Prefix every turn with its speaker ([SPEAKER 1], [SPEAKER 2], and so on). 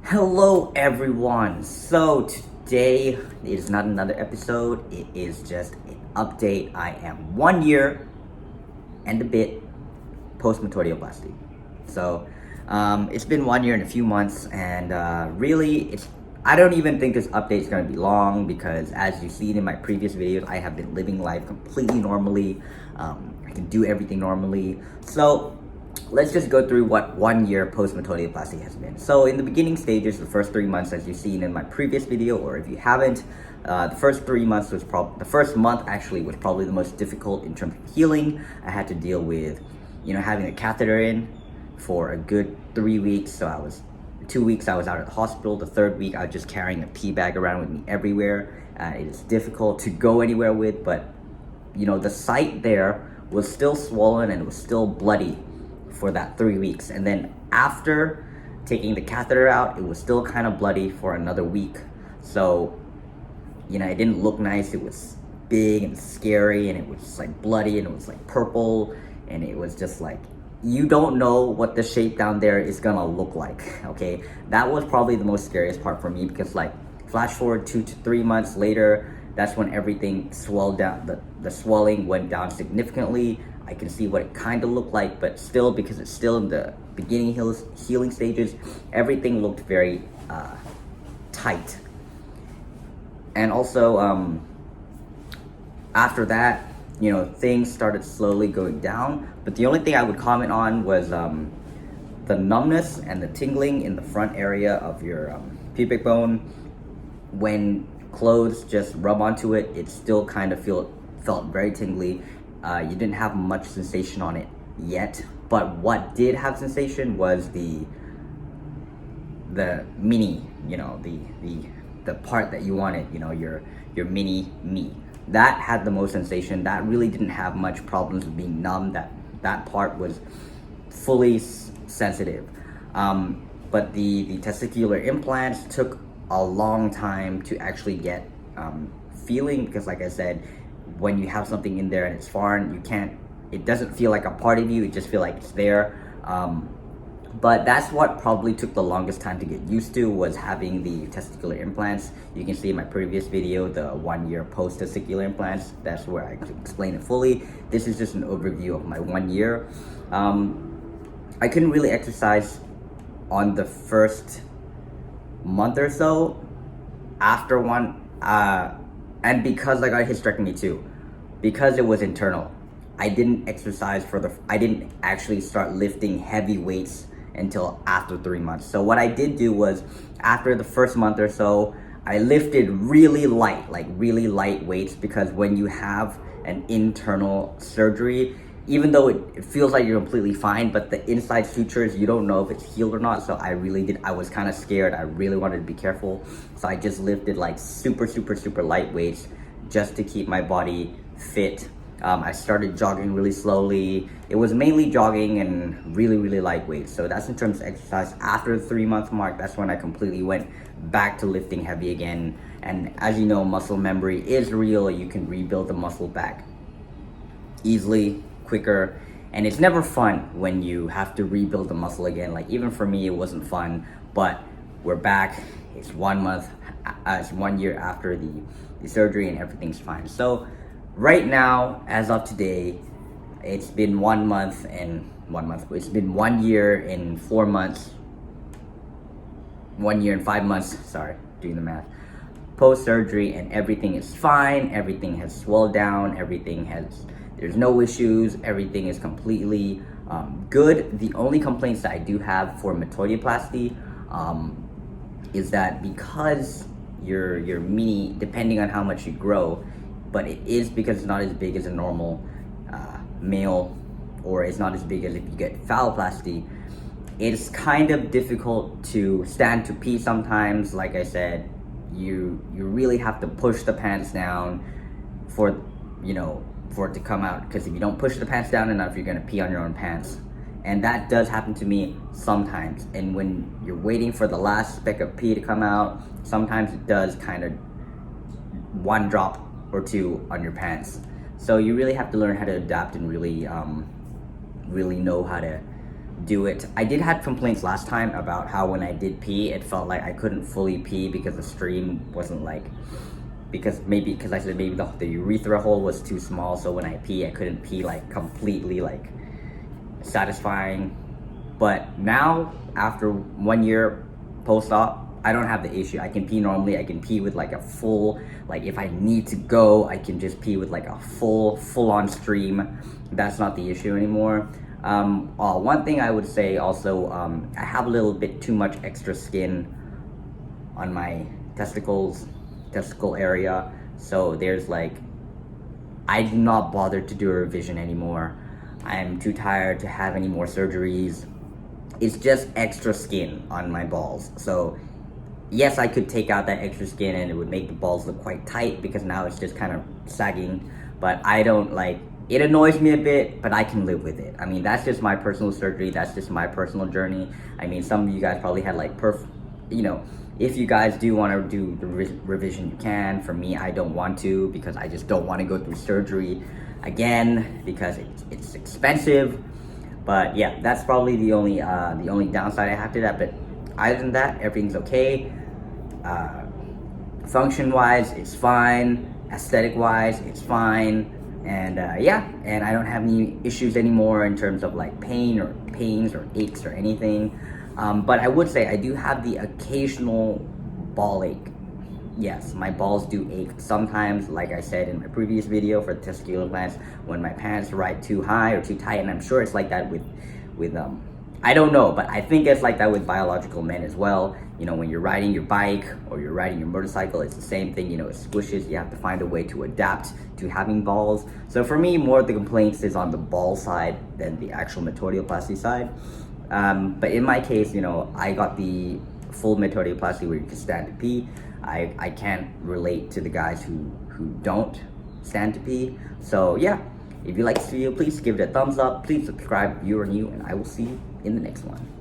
[SPEAKER 1] Hello everyone. So today it is not another episode, it is just an update. I am 1 year and a bit post Metoidioplasty. So it's been 1 year and a few months, and really I don't even think this update is going to be long because, as you've seen in my previous videos, I have been living life completely normally. I can do everything normally. So let's just go through what 1 year post Metoidioplasty has been. So in the beginning stages, the first 3 months, as you've seen in my previous video, or if you haven't, the first 3 months was the first month actually was probably the most difficult in terms of healing. I had to deal with, having a catheter in for a good 3 weeks. So 2 weeks I was out of the hospital. The third week I was just carrying a pee bag around with me everywhere. It is difficult to go anywhere with, but the site there was still swollen and it was still bloody for that 3 weeks. And then after taking the catheter out, it was still kind of bloody for another week. So it didn't look nice. It was big and scary, and it was just like bloody, and it was like purple, and it was just like, you don't know what the shape down there is gonna look like. Okay, that was probably the most scariest part for me, because like flash forward 2 to 3 months later, that's when everything swelled down. The swelling went down significantly. I can see what it kind of looked like, but still, because it's still in the beginning healing stages, everything looked very tight. And also after that, things started slowly going down. But the only thing I would comment on was the numbness and the tingling in the front area of your pubic bone. When clothes just rub onto it, it still kind of felt very tingly. You didn't have much sensation on it yet, but what did have sensation was the mini, the part that you wanted, your mini me. That had the most sensation. That really didn't have much problems with being numb. That part was fully sensitive. But the testicular implants took a long time to actually get feeling, because like I said, when you have something in there and it's foreign, it doesn't feel like a part of you, it just feels like it's there. But that's what probably took the longest time to get used to, was having the testicular implants. You can see in my previous video, the 1 year post testicular implants. That's where I explain it fully. This is just an overview of my 1 year. I couldn't really exercise on the first month or so after one, and because I got a hysterectomy too, because it was internal, I didn't exercise I didn't actually start lifting heavy weights until after 3 months. So what I did do was, after the first month or so, I lifted really light weights, because when you have an internal surgery, even though it feels like you're completely fine, but the inside sutures, you don't know if it's healed or not. So I was kind of scared. I really wanted to be careful. So I just lifted like super light weights just to keep my body fit. I started jogging really slowly. It was mainly jogging and really light weights. So that's in terms of exercise. After the 3 month mark, that's when I completely went back to lifting heavy again. And as you know, muscle memory is real. You can rebuild the muscle back easily, quicker, and it's never fun when you have to rebuild the muscle again. Like, even for me, it wasn't fun, but we're back. It's 1 month, it's 1 year after the surgery, and everything's fine. So right now, as of today, it's been 1 month and 1 month. It's been 1 year and 4 months. 1 year and 5 months. Sorry, doing the math. Post surgery, and everything is fine. Everything has swelled down. There's no issues. Everything is completely good. The only complaints that I do have for Metoidioplasty is that, because your mini, depending on how much you grow, but it is because it's not as big as a normal male, or it's not as big as if you get phalloplasty, it's kind of difficult to stand to pee sometimes. Like I said, you really have to push the pants down for it to come out, because if you don't push the pants down enough, you're gonna pee on your own pants. And that does happen to me sometimes. And when you're waiting for the last speck of pee to come out, sometimes it does kind of one drop or two on your pants. So you really have to learn how to adapt, and really know how to do it. I did have complaints last time about how when I did pee, it felt like I couldn't fully pee because the stream wasn't like, because I said maybe the urethra hole was too small, so when I pee, I couldn't pee like completely like satisfying. But now, after 1 year post-op, I don't have the issue. I can pee normally. I can pee with like a full, like if I need to go, I can just pee with like a full-on stream. That's not the issue anymore. One thing I would say also, I have a little bit too much extra skin on my testicle area. So there's like, I do not bother to do a revision anymore. I am too tired to have any more surgeries. It's just extra skin on my balls. So yes, I could take out that extra skin and it would make the balls look quite tight because now it's just kind of sagging, but I don't like, it annoys me a bit, but I can live with it. I mean, that's just my personal surgery. That's just my personal journey. I mean, some of you guys probably had like you know, if you guys do want to do the revision, you can. For me, I don't want to because I just don't want to go through surgery again because it's expensive. But yeah, that's probably the only downside I have to that. But other than that, everything's okay. Function-wise, it's fine. Aesthetic-wise, it's fine. And yeah, and I don't have any issues anymore in terms of like pains or aches or anything. But I would say I do have the occasional ball ache. Yes, my balls do ache sometimes, like I said in my previous video for testicular implants, when my pants ride too high or too tight, and I'm sure it's like that with I don't know, but I think it's like that with biological men as well. You know, when you're riding your bike or you're riding your motorcycle, it's the same thing, you know, it squishes. You have to find a way to adapt to having balls. So for me, more of the complaints is on the ball side than the actual metoidioplasty side. But in my case, you know, I got the full metoidioplasty where you can stand to pee. I can't relate to the guys who don't stand to pee. So yeah, if you like this video, please give it a thumbs up. Please subscribe if you are new, and I will see you in the next one.